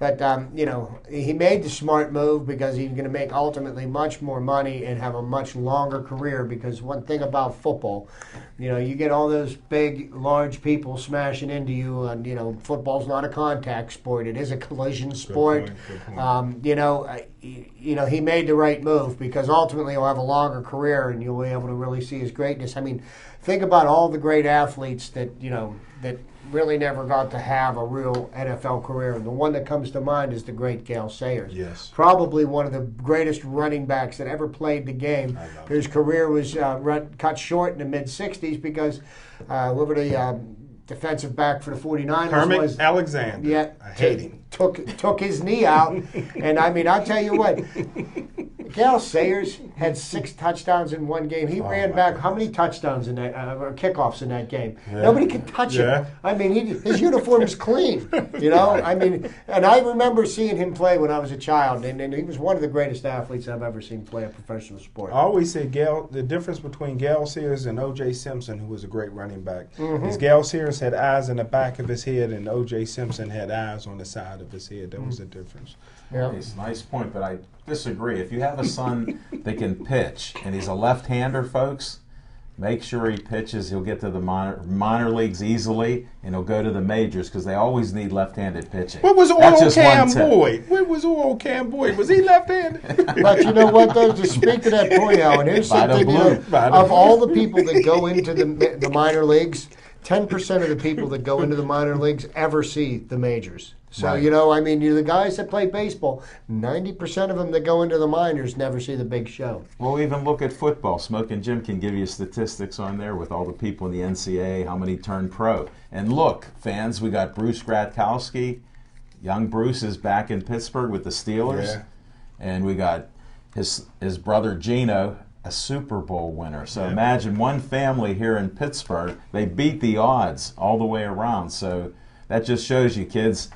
But, you know, he made the smart move because he's going to make ultimately much more money and have a much longer career, because one thing about football, you know, you get all those big, large people smashing into you, and, you know, football's not a contact sport. It is a collision sport. Good point. You know, he made the right move because ultimately he'll have a longer career and you'll be able to really see his greatness. I mean, think about all the great athletes that, you know, that really never got to have a real NFL career. And the one that comes to mind is the great Gale Sayers. Yes. Probably one of the greatest running backs that ever played the game. His career was cut short in the mid-'60s because whoever the defensive back for the 49ers Kermit was. Alexander. Yeah. I hate him. Took his knee out. And, I mean, I'll tell you what. Gale Sayers had 6 touchdowns in one game. He ran back how many touchdowns in that, or kickoffs in that game? Yeah. Nobody could touch him. I mean, his uniform is clean. You know, I mean, and I remember seeing him play when I was a child, and he was one of the greatest athletes I've ever seen play a professional sport. I always say the difference between Gale Sayers and O.J. Simpson, who was a great running back, is Gale Sayers had eyes in the back of his head, and O.J. Simpson had eyes on the side of his head. That was the difference. Yeah. Nice point, but I disagree. If you have a son that can pitch and he's a left-hander, folks, make sure he pitches. He'll get to the minor leagues easily, and he'll go to the majors because they always need left-handed pitching. What was old Cam Boyd? What was old Cam Boyd? Was he left-handed? But you know what, though? To speak to that point, Alan, here's something, you know, of all the people that go into the minor leagues, 10% of the people that go into the minor leagues ever see the majors. So, you know, I mean, the guys that play baseball, 90% of them that go into the minors never see the big show. Well, even look at football. Smoking Jim can give you statistics on there with all the people in the NCAA, how many turned pro. And look, fans, we got Bruce Gradkowski. Young Bruce is back in Pittsburgh with the Steelers. Yeah. And we got his brother Gino, a Super Bowl winner. So imagine one family here in Pittsburgh, they beat the odds all the way around. So that just shows you, kids,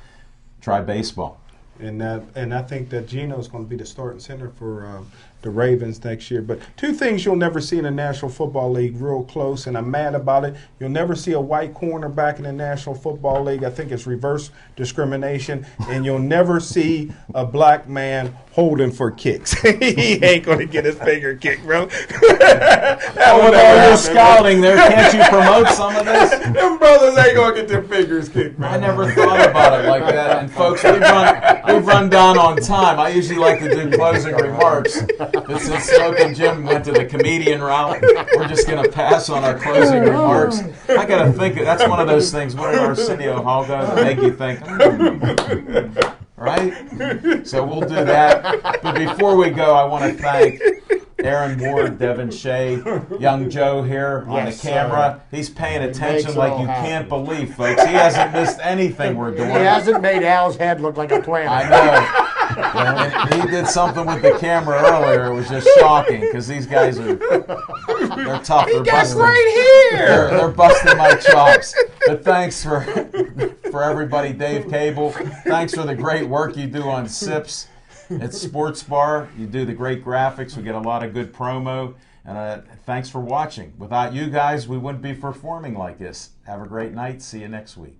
try baseball. And I think that Gino's going to be the starting center for the Ravens next year. But two things you'll never see in the National Football League real close, and I'm mad about it. You'll never see a white cornerback in the National Football League. I think it's reverse discrimination. And you'll never see a black man holding for kicks. He ain't going to get his finger kicked, bro. With all your scouting there, can't you promote some of this? Them brothers ain't going to get their fingers kicked, man. I never thought about it like that. And folks, we've run down on time. I usually like to do closing remarks. But since Smoking Jim went to the comedian route, we're just going to pass on our closing remarks. I got to think, that's one of those things, what did Arsenio Hall go, that make you think, right? So we'll do that. But before we go, I want to thank Aaron Ward, Devin Shea, young Joe here on the camera. He's paying attention like you can't believe, folks. He hasn't missed anything we're doing. He hasn't made Al's head look like a planet. I know. And he did something with the camera earlier. It was just shocking because these guys they're tough. They're busting right here. They're busting my chops. But thanks for everybody, Dave Cable. Thanks for the great work you do on SIPs. At Sports Bar, you do the great graphics. We get a lot of good promo. And thanks for watching. Without you guys, we wouldn't be performing like this. Have a great night. See you next week.